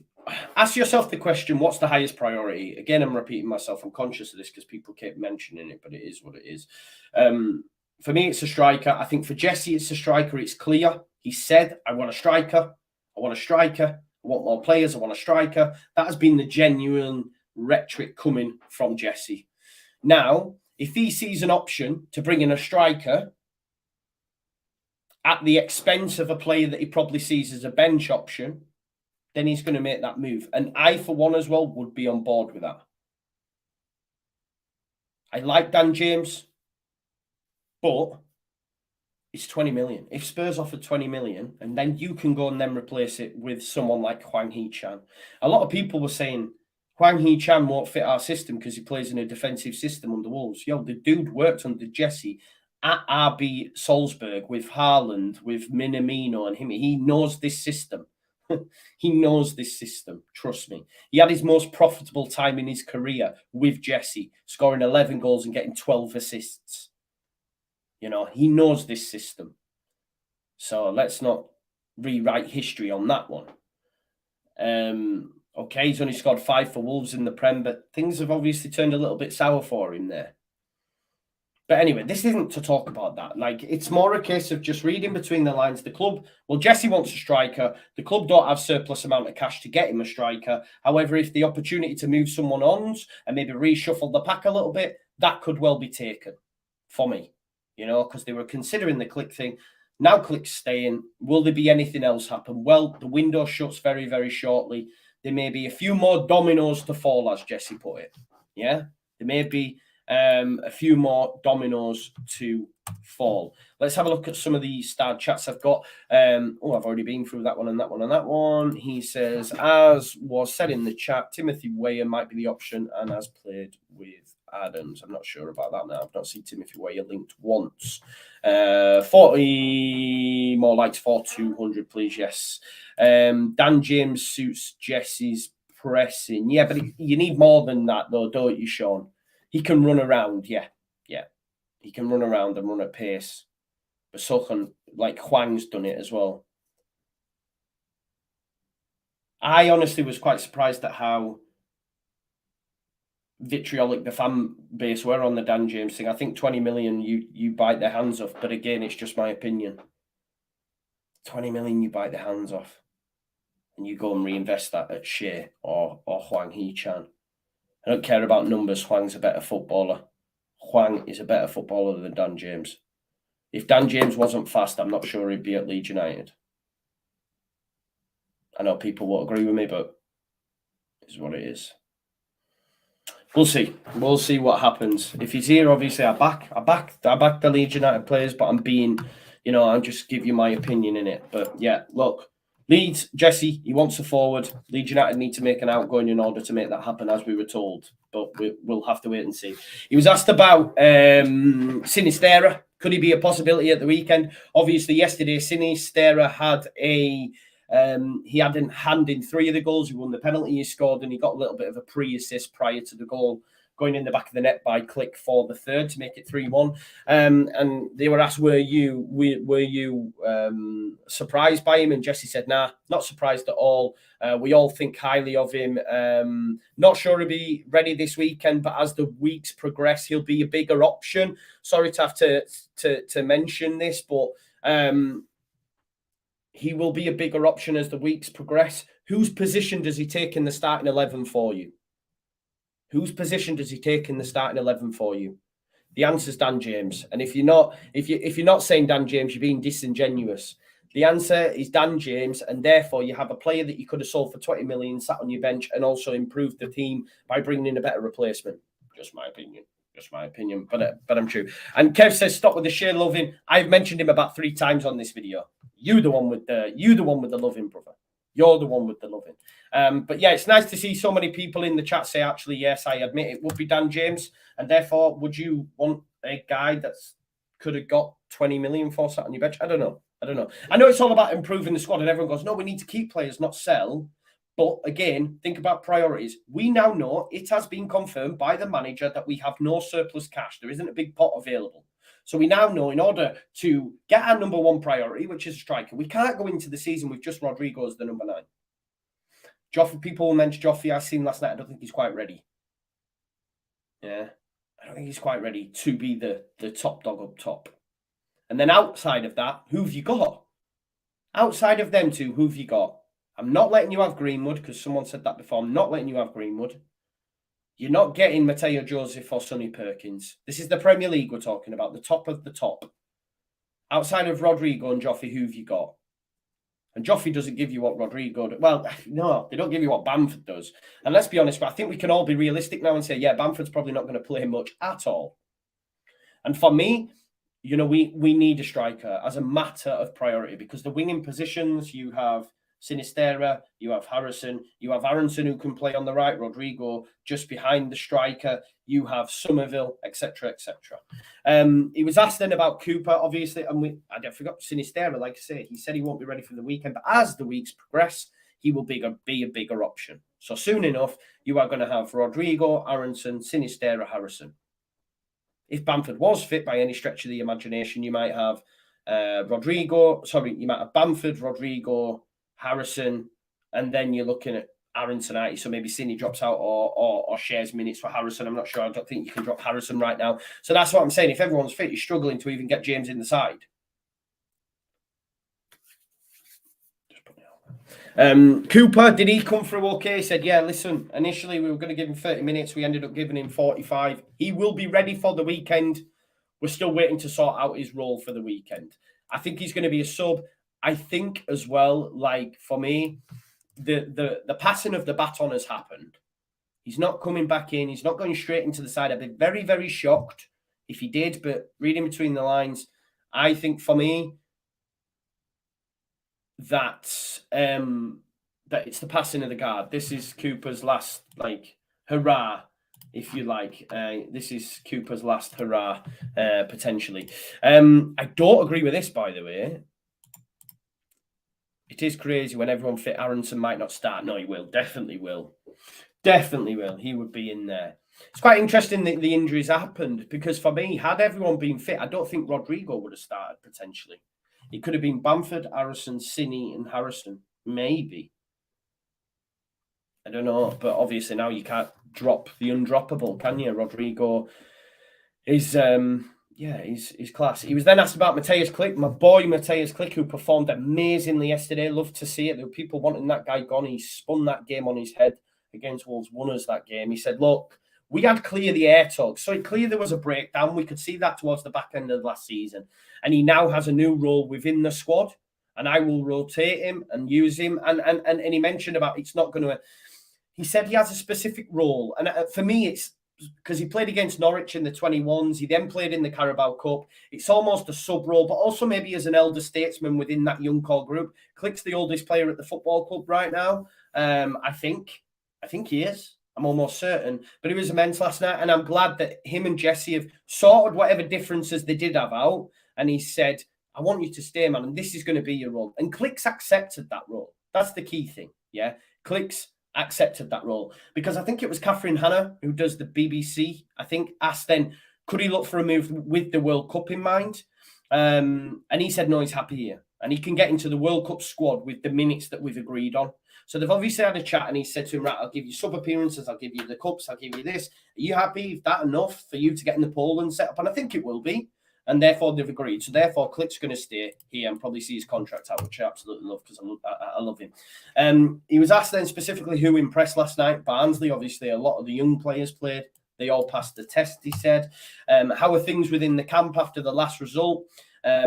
S1: ask yourself the question, what's the highest priority? Again, I'm repeating myself. I'm conscious of this because people keep mentioning it, but it is what it is. For me, it's a striker. I think for Jesse, it's a striker. It's clear. He said, I want a striker. I want a striker. I want more players. I want a striker. That has been the genuine rhetoric coming from Jesse. Now, if he sees an option to bring in a striker at the expense of a player that he probably sees as a bench option, then he's going to make that move. And I, for one as well, would be on board with that. I like Dan James, but it's 20 million. If Spurs offered 20 million, and then you can go and then replace it with someone like Hwang Hee-chan. A lot of people were saying Hwang Hee-chan won't fit our system because he plays in a defensive system under Wolves. Yo, the dude worked under Jesse at RB Salzburg with Haaland, with Minamino and him. He knows this system. He knows this system. Trust me. He had his most profitable time in his career with Jesse, scoring 11 goals and getting 12 assists. You know, he knows this system. So let's not rewrite history on that one. Okay, he's only scored 5 for Wolves in the Prem, but things have obviously turned a little bit sour for him there. But anyway, this isn't to talk about that. Like, it's more a case of just reading between the lines. The club, well, Jesse wants a striker. The club don't have surplus amount of cash to get him a striker. However, if the opportunity to move someone on and maybe reshuffle the pack a little bit, that could well be taken for me, because they were considering the Click thing. Now Click's staying. Will there be anything else happen? Well, the window shuts very, very shortly. There may be a few more dominoes to fall, as Jesse put it. Yeah, there may be a few more dominoes to fall. Let's have a look at some of the starred chats I've got. I've already been through that one and that one and that one. He says, as was said in the chat, Timothy Weah might be the option and has played with Adams. I'm not sure about that now. I've not seen Timothy Weah linked once. 40 more likes for 200, please. Yes. Dan James suits Jesse's pressing. Yeah, but you need more than that, though, don't you, Sean? He can run around, yeah. He can run around and run at pace. But so can, like, Hwang's done it as well. I honestly was quite surprised at how vitriolic the fan base were on the Dan James thing. I think 20 million, you bite their hands off. But again, it's just my opinion. 20 million, you bite their hands off. And you go and reinvest that at Shea or Hwang Hee-chan. I don't care about numbers. Hwang's a better footballer. Hwang is a better footballer than Dan James. If Dan James wasn't fast, I'm not sure he'd be at Leeds United. I know people won't agree with me, but it's what it is. We'll see. We'll see what happens. If he's here, obviously, I back the Leeds United players, but I'll just give you my opinion in it. But yeah, look, Leeds, Jesse, he wants a forward. Leeds United need to make an outgoing in order to make that happen, as we were told. But we'll have to wait and see. He was asked about Sinisterra. Could he be a possibility at the weekend? Obviously, yesterday, Sinisterra had he had in hand in 3 of the goals. He won the penalty he scored, and he got a little bit of a pre-assist prior to the goal going in the back of the net by Click for the third to make it 3-1. And they were asked, were you surprised by him? And Jesse said, nah, not surprised at all. We all think highly of him. Not sure he'll be ready this weekend, but as the weeks progress, he'll be a bigger option. Sorry to have to mention this, but he will be a bigger option as the weeks progress. Whose position does he take in the starting 11 for you? Whose position does he take in the starting 11 for you? The answer is Dan James. And if you're not saying Dan James, you're being disingenuous. The answer is Dan James, and therefore you have a player that you could have sold for 20 million, sat on your bench, and also improved the team by bringing in a better replacement. Just my opinion, but I'm true. And Kev says, stop with the sheer loving. I've mentioned him about 3 times on this video. You the one with the loving, brother. You're the one with the loving. But yeah, it's nice to see so many people in the chat say, actually, yes, I admit it would be Dan James. And therefore, would you want a guy that could have got 20 million for sat on your bench? I don't know. I know it's all about improving the squad, and everyone goes, no, we need to keep players, not sell. But again, think about priorities. We now know it has been confirmed by the manager that we have no surplus cash. There isn't a big pot available. So we now know in order to get our number 1 priority, which is a striker, we can't go into the season with just Rodrigo as the number 9. Joffrey, people will mention Joffrey. I seen last night. I don't think he's quite ready. Yeah, I don't think he's quite ready to be the top dog up top. And then outside of that, who have you got? Outside of them two, who have you got? I'm not letting you have Greenwood, because someone said that before. I'm not letting you have Greenwood. You're not getting Mateo Joseph or Sonny Perkins. This is the Premier League we're talking about, the top of the top. Outside of Rodrigo and Joffrey, who have you got? And Joffrey doesn't give you what Rodrigo does. Well, no, they don't give you what Bamford does. And let's be honest, I think we can all be realistic now and say, yeah, Bamford's probably not going to play much at all. And for me, we need a striker as a matter of priority, because the winging positions, you have Sinisterra, you have Harrison, you have Aronson who can play on the right, Rodrigo just behind the striker, you have Somerville, etc., etc. He was asked then about Cooper, obviously, and I forgot Sinisterra, like I say, he said he won't be ready for the weekend, but as the weeks progress, he will be a bigger option. So soon enough, you are going to have Rodrigo, Aronson, Sinisterra, Harrison. If Bamford was fit by any stretch of the imagination, you might have you might have Bamford, Rodrigo, Harrison, and then you're looking at Aaron tonight, so maybe Cine drops out or shares minutes for Harrison. I'm not sure. I don't think you can drop Harrison right now. So that's what I'm saying. If everyone's fit, you're struggling to even get James in the side. Cooper, did he come through okay? He said, yeah, listen, initially we were going to give him 30 minutes. We ended up giving him 45. He will be ready for the weekend. We're still waiting to sort out his role for the weekend. I think he's going to be a sub. I think as well, like for me, the passing of the baton has happened. He's not coming back in. He's not going straight into the side. I'd be very, very shocked if he did, but reading between the lines, I think for me, that it's the passing of the guard. This is Cooper's last, like, hurrah, if you like. This is Cooper's last hurrah, potentially. I don't agree with this, by the way. It is crazy when everyone fit Aronson might not start. No, he will. Definitely will. Definitely will. He would be in there. It's quite interesting that the injuries happened because for me, had everyone been fit, I don't think Rodrigo would have started potentially. It could have been Bamford, Harrison, Cine, and Harrison. Maybe. I don't know. But obviously now you can't drop the undroppable, can you? Rodrigo is, he's class. He was then asked about Matthias Klick, my boy Matthias Klick, who performed amazingly yesterday. Loved to see it. There were people wanting that guy gone. He spun that game on his head against Wolves, won us that game. He said, look, we had clear the air tugs. So it clear there was a breakdown. We could see that towards the back end of last season. And he now has a new role within the squad. And I will rotate him and use him. And he mentioned about it's not going to... He said he has a specific role. And for me, it's because he played against Norwich in the 21s. He then played in the Carabao Cup. It's almost a sub role, but also maybe as an elder statesman within that young core group. Klick's the oldest player at the football club right now. I think he is. I'm almost certain. But he was immense last night, and I'm glad that him and Jesse have sorted whatever differences they did have out. And he said, I want you to stay, man, and this is going to be your role. And Klick's accepted that role. That's the key thing, yeah? Klick's accepted that role. Because I think it was Catherine Hanna, who does the BBC, I think, asked then, could he look for a move with the World Cup in mind? And he said, no, he's happy here. And he can get into the World Cup squad with the minutes that we've agreed on. So they've obviously had a chat, and he said to him, right, I'll give you sub appearances, I'll give you the cups, I'll give you this. Are you happy? Is that enough for you to get in the Poland set up? And I think it will be. And therefore, they've agreed. So therefore, Klick's going to stay here and probably see his contract out, which I absolutely love because I love him. He was asked then specifically who impressed last night. Barnsley, obviously, a lot of the young players played. They all passed the test, he said. How are things within the camp after the last result?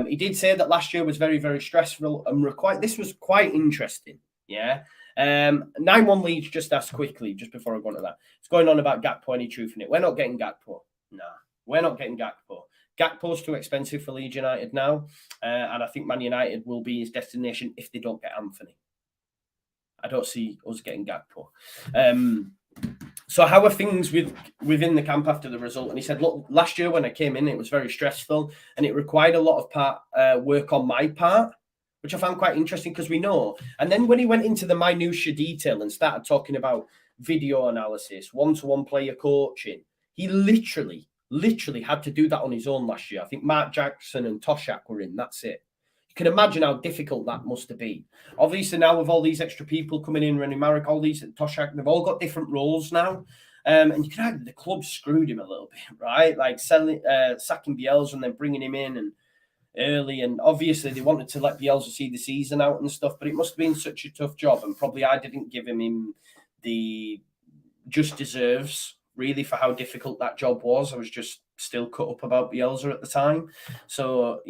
S1: He did say that last year was very, very stressful and this was quite interesting. Yeah. 9-1 Leeds just asked quickly, just before I go on to that. It's going on about Gakpo, any truth in it? We're not getting Gakpo. Nah, we're not getting Gakpo. Gakpo's too expensive for Leeds United now. And I think Man United will be his destination if they don't get Anthony. I don't see us getting Gakpo. So how are things within the camp after the result? And he said, look, last year when I came in, it was very stressful and it required a lot of work on my part, which I found quite interesting because we know. And then when he went into the minutiae detail and started talking about video analysis, one-to-one player coaching, he literally had to do that on his own last year. I think Mark Jackson and Toshak were in. That's it. You can imagine how difficult that must have been. Obviously, now with all these extra people coming in, Rennie Marek, all these Toshak, they've all got different roles now. And you can argue the club screwed him a little bit, right? Like sacking Bielsa and then bringing him in and early. And obviously, they wanted to let Bielsa see the season out and stuff, but it must have been such a tough job. And probably I didn't give him the just deserves, really, for how difficult that job was. I was just still cut up about Bielsa at the time. So,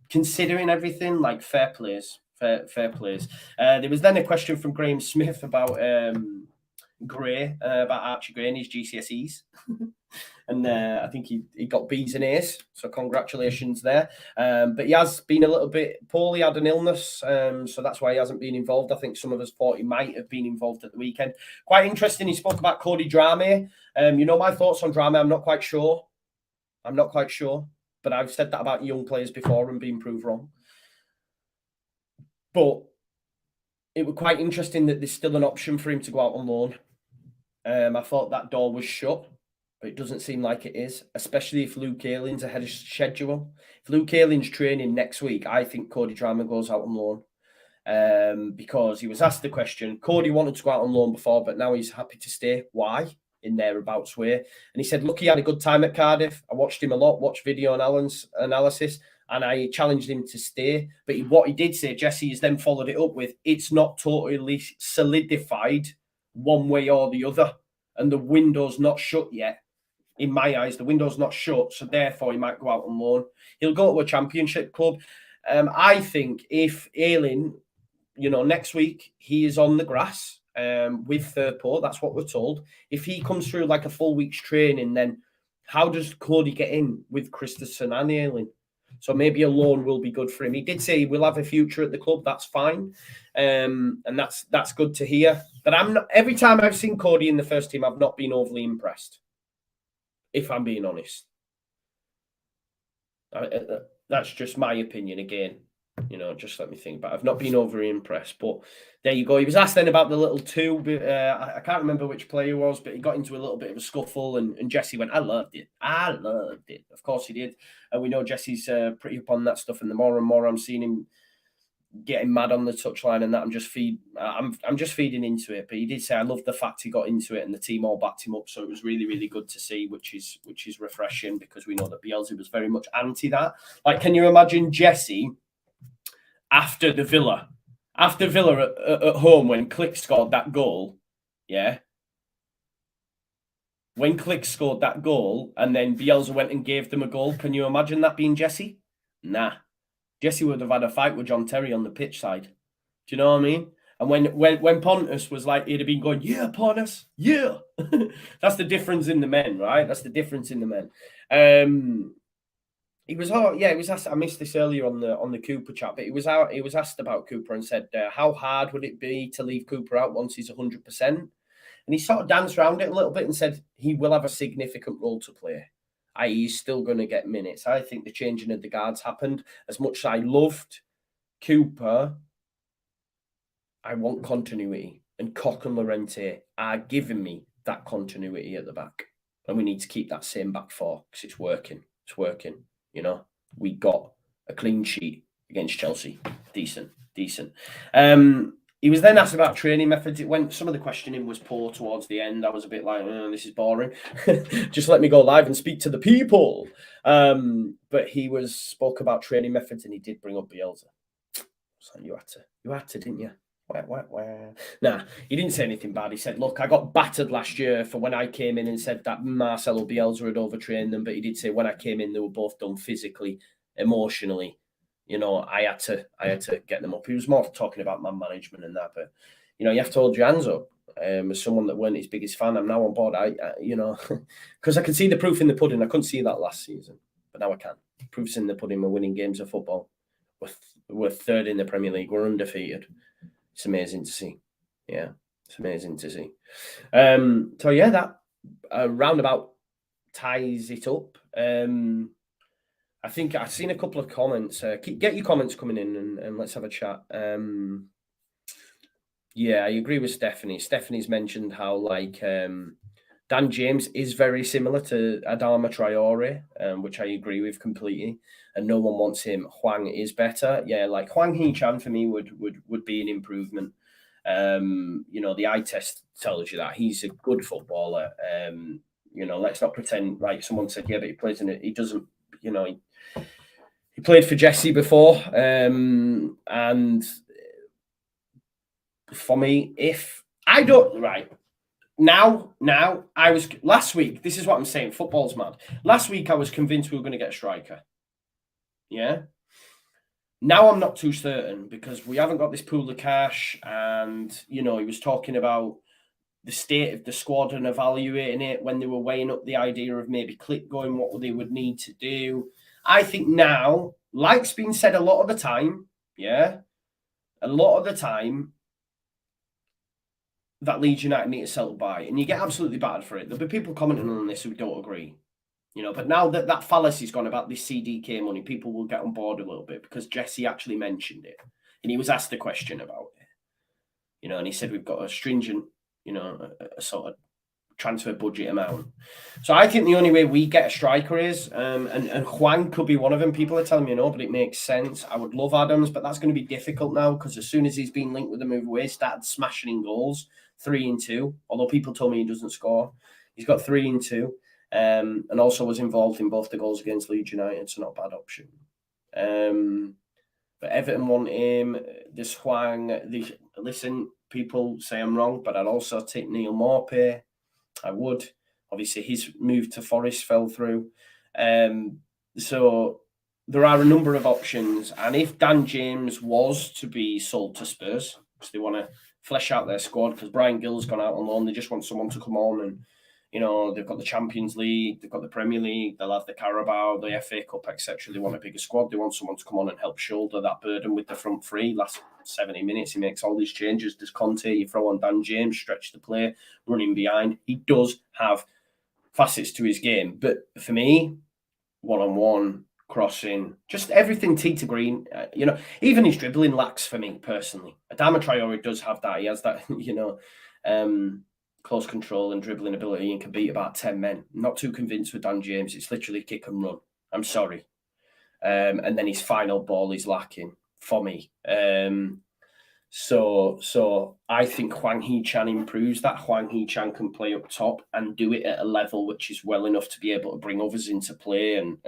S1: considering everything, like fair plays. There was then a question from Graham Smith about Gray, about Archie Gray and his GCSEs. And I think he got B's and A's, so congratulations there. But he has been a little bit poorly, had an illness, so that's why he hasn't been involved. I think some of us thought he might have been involved at the weekend. Quite interesting, he spoke about Cody Drameh. My thoughts on Drameh, I'm not quite sure, but I've said that about young players before and been proved wrong. But it was quite interesting that there's still an option for him to go out on loan. I thought that door was shut, but it doesn't seem like it is, especially if Luke Ayling's ahead of schedule. If Luke Ayling's training next week, I think Cody Drameh goes out on loan. because he was asked the question. Cody wanted to go out on loan before, but now he's happy to stay. Why? In thereabouts way. And he said, look, he had a good time at Cardiff. I watched him a lot, watched video analysis, and I challenged him to stay. But what he did say, Jesse, has then followed it up with, it's not totally solidified one way or the other. And the window's not shut yet. In my eyes, the window's not shut. So therefore, he might go out on loan. He'll go to a championship club. I think if Ayling, next week, he is on the grass with Firpo. That's what we're told. If he comes through like a full week's training, then how does Cody get in with Christensen and Ayling? So maybe a loan will be good for him. He did say he will have a future at the club. That's fine. And that's good to hear. But I'm not. Every time I've seen Cody in the first team, I've not been overly impressed, if I'm being honest. That's just my opinion again. Just let me think. But I've not been overly impressed. But there you go. He was asked then about the little two. I can't remember which player it was, but he got into a little bit of a scuffle. And Jesse went, I loved it. I loved it. Of course he did. And we know Jesse's pretty up on that stuff. And the more and more I'm seeing him getting mad on the touchline and that, I'm just feeding into it. But he did say, I love the fact he got into it and the team all backed him up. So it was really, really good to see, which is refreshing, because we know that Bielsa was very much anti that. Like, can you imagine Jesse after Villa at home when Click scored that goal? Yeah. When Click scored that goal and then Bielsa went and gave them a goal, can you imagine that being Jesse? Nah. Jesse would have had a fight with John Terry on the pitch side. Do you know what I mean? And when Pontus was like, he'd have been going, yeah, Pontus, yeah. That's the difference in the men, right? That's the difference in the men. He was asked. I missed this earlier on the Cooper chat, but he was asked about Cooper and said, how hard would it be to leave Cooper out once he's 100%? And he sort of danced around it a little bit and said he will have a significant role to play. He's still going to get minutes. I think the changing of the guards happened. As much as I loved Cooper, I want continuity. And Koch and Llorente are giving me that continuity at the back. And we need to keep that same back four because it's working. It's working. We got a clean sheet against Chelsea. Decent. He was then asked about training methods. Some of the questioning was poor towards the end. I was a bit like, this is boring. Just let me go live and speak to the people. But he spoke about training methods, and he did bring up Bielsa. So you had to, didn't you? Nah, he didn't say anything bad. He said, look, I got battered last year for when I came in and said that Marcelo Bielsa had overtrained them. But he did say when I came in, they were both done physically, emotionally. I had to get them up. He was more talking about man management and that, but you have to hold your hands up. As someone that weren't his biggest fan, I'm now on board. Because I could see the proof in the pudding. I couldn't see that last season, but now I can. Proof's in the pudding. We're winning games of football. We're third in the Premier League. We're undefeated. It's amazing to see. Yeah, it's amazing to see. So yeah, that roundabout ties it up. I think I've seen a couple of comments. Get your comments coming in and let's have a chat. Yeah, I agree with Stephanie. Stephanie's mentioned how Dan James is very similar to Adama Traore, which I agree with completely. And no one wants him. Hwang is better. Yeah, like Hwang Hee-chan for me would be an improvement. The eye test tells you that he's a good footballer. Let's not pretend like someone said, yeah, but he plays in it. He doesn't. He played for Jesse before, and for me, if I don't now, I was last week. This is what I'm saying. Football's mad. Last week, I was convinced we were going to get a striker. Yeah. Now I'm not too certain because we haven't got this pool of cash, and he was talking about the state of the squad and evaluating it when they were weighing up the idea of maybe Click going, what they would need to do. I think now, like's been said a lot of the time, that Leeds United need to sell by, and you get absolutely battered for it. There'll be people commenting on this who don't agree, but now that fallacy's gone about this CDK money, people will get on board a little bit because Jesse actually mentioned it, and he was asked a question about it, and he said we've got a stringent, a sort of transfer budget amount. So I think the only way we get a striker is, and Juan could be one of them. People are telling me no, but it makes sense. I would love Adams, but that's going to be difficult now because as soon as he's been linked with the move away, he started smashing in goals, 3 and 2. Although people told me he doesn't score, he's got 3 and 2, and also was involved in both the goals against Leeds United, so not a bad option. But Everton want him. This Juan, listen, people say I'm wrong, but I'd also take Neil Maupay. I would. Obviously, his move to Forest fell through. So there are a number of options. And if Dan James was to be sold to Spurs, because they want to flesh out their squad, because Brian Gill's gone out on loan, they just want someone to come on and, you know, they've got the Champions League, they've got the Premier League, they'll have the Carabao, the FA Cup, etc. They want a bigger squad. They want someone to come on and help shoulder that burden with the front three. Last 70 minutes, he makes all these changes. Does Conte, you throw on Dan James, stretch the play, running behind. He does have facets to his game. But for me, one-on-one, crossing, just everything tee to green. You know, even his dribbling lacks for me personally. Adama Traore does have that. He has that, you know, close control and dribbling ability and can beat about 10 men. Not too convinced with Dan James. It's literally kick and run. I'm sorry. And then his final ball is lacking for me. So I think Hwang Hee-chan improves that. Hwang Hee-chan can play up top and do it at a level which is well enough to be able to bring others into play and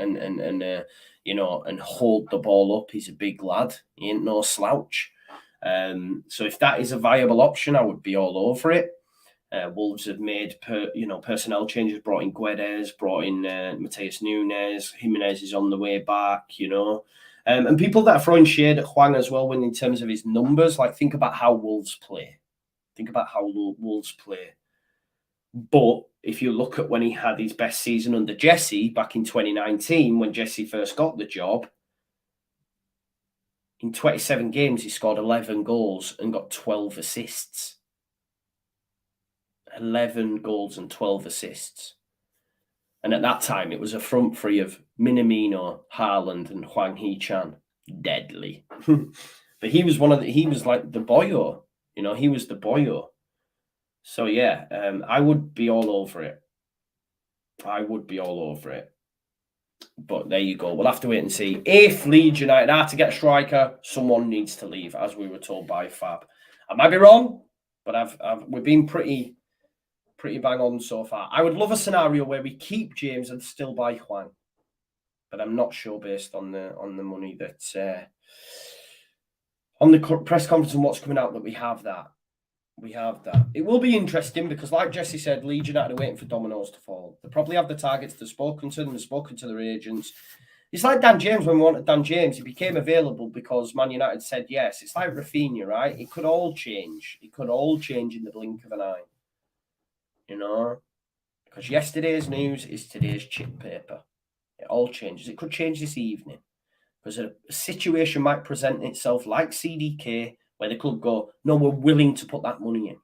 S1: you know, and hold the ball up. He's a big lad. He ain't no slouch. So if that is a viable option, I would be all over it. Wolves have made personnel changes, brought in Guedes, brought in Mateus Nunes. Jimenez is on the way back, you know. And people that are throwing shade at Hwang as well, when in terms of his numbers, like think about how Wolves play. Think about how Wolves play. But if you look at when he had his best season under Jesse back in 2019, when Jesse first got the job, in 27 games, he scored 11 goals and got 12 assists. 11 goals and 12 assists. And at that time, it was a front three of Minamino, Haaland, and Hwang Hee-chan. Deadly. But he was like the boyo. You know, he was the boyo. So, yeah, I would be all over it. But there you go. We'll have to wait and see. If Leeds United are to get a striker, someone needs to leave, as we were told by Fab. I might be wrong, but we've been pretty bang on so far. I would love a scenario where we keep James and still buy Hwang, but I'm not sure based on the money that's on the press conference and what's coming out that we have that. It will be interesting because, like Jesse said, Leeds United are waiting for dominoes to fall. They probably have the targets. They've spoken to them. They've spoken to their agents. It's like Dan James. When we wanted Dan James, he became available because Man United said yes. It's like Rafinha, right? It could all change. It could all change in the blink of an eye. You know, because yesterday's news is today's chip paper. It all changes. It could change this evening because a situation might present itself like CDK where the club go, no, we're willing to put that money in.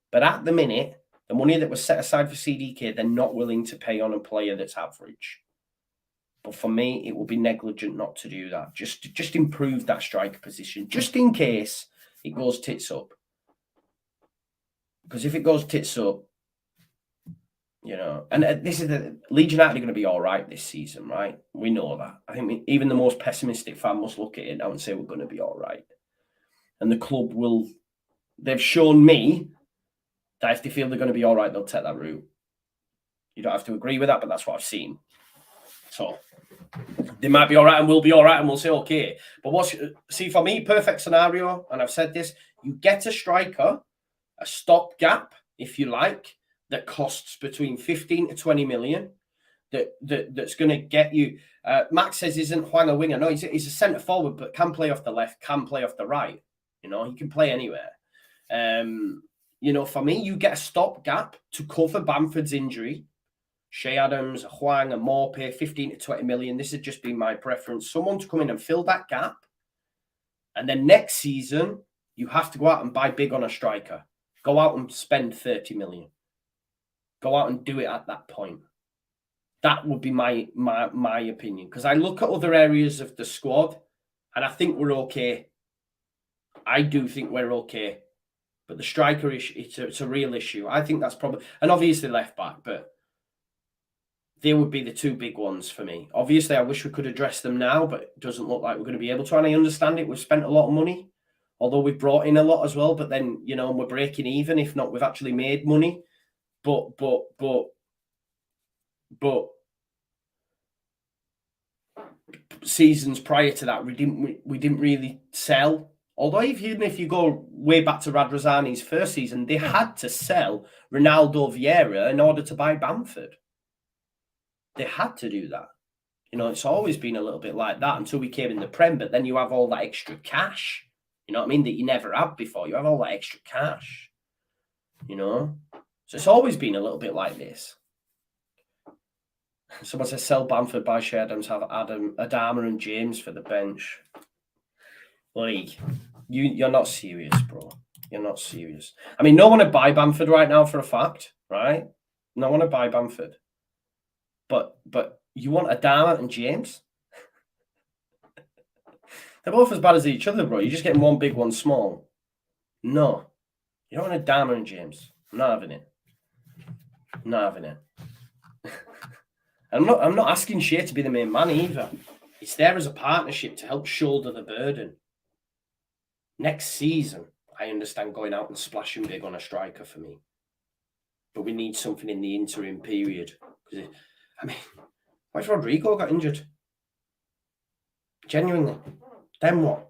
S1: But at the minute, the money that was set aside for CDK, they're not willing to pay on a player that's average. But for me, it will be negligent not to do that. Just improve that striker position, just in case it goes tits up. Because if it goes tits up, you know, and this is the Leeds United are going to be all right this season, right? We know that. I think even the most pessimistic fan must look at it now and say we're going to be all right. And the club will, they've shown me that if they feel they're going to be all right, they'll take that route. You don't have to agree with that, but that's what I've seen. So they might be all right and we'll be all right and we'll say, okay. But see, for me, perfect scenario, and I've said this, you get a striker, a stopgap, if you like, that costs between 15 to 20 million, that's going to get you. Max says, isn't Hwang a winger? No, he's a centre forward, but can play off the left, can play off the right. You know, he can play anywhere. You know, for me, you get a stopgap to cover Bamford's injury. Shea Adams, Hwang, and Maupay, 15 to 20 million. This has just been my preference. Someone to come in and fill that gap. And then next season, you have to go out and buy big on a striker. Go out and spend 30 million. Go out and do it at that point. That would be my opinion. Because I look at other areas of the squad and I think we're okay. I do think we're okay. But the striker issue, it's a real issue. I think that's probably, and obviously left back, but they would be the two big ones for me. Obviously, I wish we could address them now, but it doesn't look like we're going to be able to. And I understand it. We've spent a lot of money, although we've brought in a lot as well. But then, you know, we're breaking even. If not, we've actually made money. But seasons prior to that, we didn't really sell. Although even if you go way back to Radrazani's first season, they had to sell Ronaldo Vieira in order to buy Bamford. They had to do that. You know, it's always been a little bit like that until we came in the Prem. But then you have all that extra cash, you know what I mean, that you never had before. You have all that extra cash, you know. So it's always been a little bit like this. Someone says sell Bamford, buy Sherdams, have Adama and James for the bench. Like, you're not serious, bro. You're not serious. I mean, no one would buy Bamford right now for a fact, right? No one would buy Bamford. But you want Adama and James? They're both as bad as each other, bro. You're just getting one big, one small. No. You don't want Adama and James. I'm not having it. I'm not having it. I'm not asking Shea to be the main man either. It's there as a partnership to help shoulder the burden. Next season, I understand going out and splashing big on a striker for me. But we need something in the interim period. I mean, why has Rodrigo got injured? Genuinely. Then what?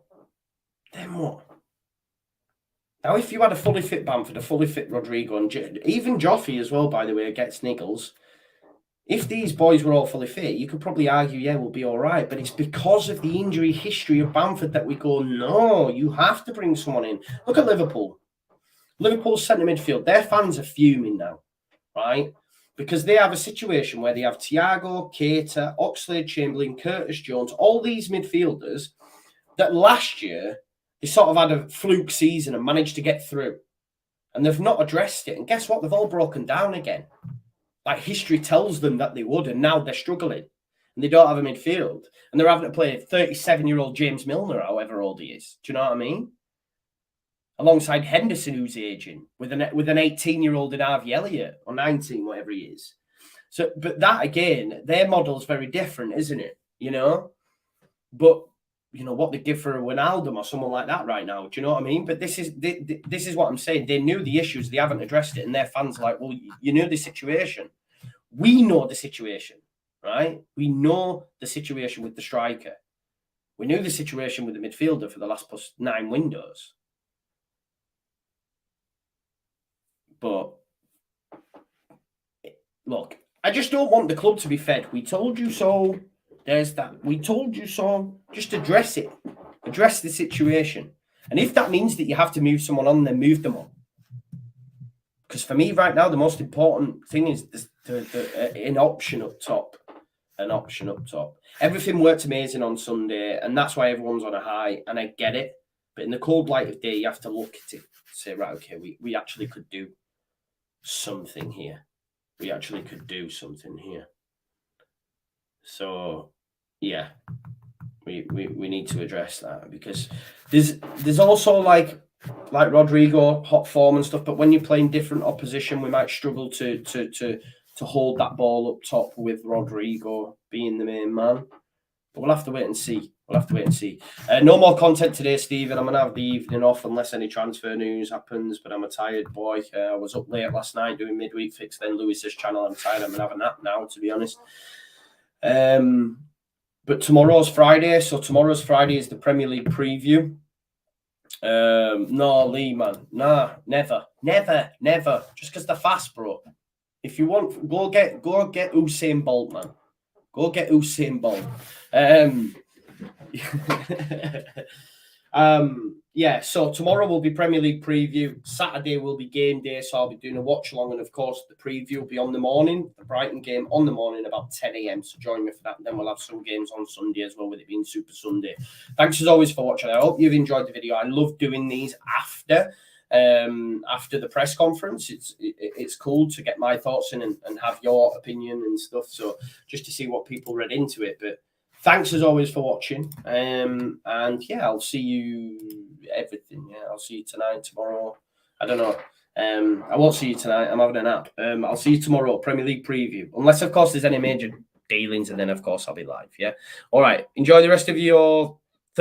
S1: Now, if you had a fully fit Bamford, a fully fit Rodrigo, and even Joffy as well, by the way, gets niggles. If these boys were all fully fit, you could probably argue, yeah, we'll be all right. But it's because of the injury history of Bamford that we go, no, you have to bring someone in. Look at Liverpool. Liverpool's centre midfield, their fans are fuming now, right? Because they have a situation where they have Thiago, Keita, Oxlade-Chamberlain, Curtis Jones, all these midfielders that last year they sort of had a fluke season and managed to get through. And they've not addressed it. And guess what? They've all broken down again. Like history tells them that they would, and now they're struggling. And they don't have a midfield. And they're having to play 37-year-old James Milner, however old he is. Do you know what I mean? Alongside Henderson, who's aging, with an 18-year-old in Harvey Elliott, or 19, whatever he is. So, but that, again, their model's very different, isn't it? You know? But, you know, what they give for a Wijnaldum or someone like that right now, do you know what I mean? But this is what I'm saying. They knew the issues, they haven't addressed it, and their fans are like, well, you knew the situation. We know the situation, right? We know the situation with the striker. We knew the situation with the midfielder for the last plus 9 windows. But, look, I just don't want the club to be fed. We told you so. There's that. We told you so. Just address it. Address the situation. And if that means that you have to move someone on, then move them on. Because for me right now, the most important thing is an option up top. An option up top. Everything worked amazing on Sunday, and that's why everyone's on a high, and I get it. But in the cold light of day, you have to look at it and say, right, okay, we actually could do something here. We actually could do something here. So, yeah, we need to address that, because there's also like Rodrigo, hot form and stuff, but when you're playing different opposition, we might struggle to hold that ball up top with Rodrigo being the main man. But we'll have to wait and see. No more content today, Stephen. I'm going to have the evening off unless any transfer news happens, but I'm a tired boy. I was up late last night doing midweek fix, then Lewis's channel. I'm tired. I'm going to have a nap now, to be honest. But tomorrow's Friday, so tomorrow's Friday is the Premier League preview. No, Lee, man. Nah, never. Just because they're fast, bro. If you want, go get Usain Bolt, man. Go get Usain Bolt. Yeah, so tomorrow will be Premier League preview. Saturday will be game day, so I'll be doing a watch along, and of course the preview will be on the morning, the Brighton game on the morning about 10 a.m. So join me for that. And then we'll have some games on Sunday as well, with it being Super Sunday. Thanks as always for watching. I hope you've enjoyed the video. I love doing these after the press conference. It's cool to get my thoughts in and have your opinion and stuff. So just to see what people read into it, but. Thanks as always for watching. And yeah, I'll see you everything. Yeah, I'll see you tonight, tomorrow, I don't know. I won't see you tonight. I'm having a nap. I'll see you tomorrow, Premier League preview. Unless, of course, there's any major dealings, and then, of course, I'll be live. Yeah. All right. Enjoy the rest of your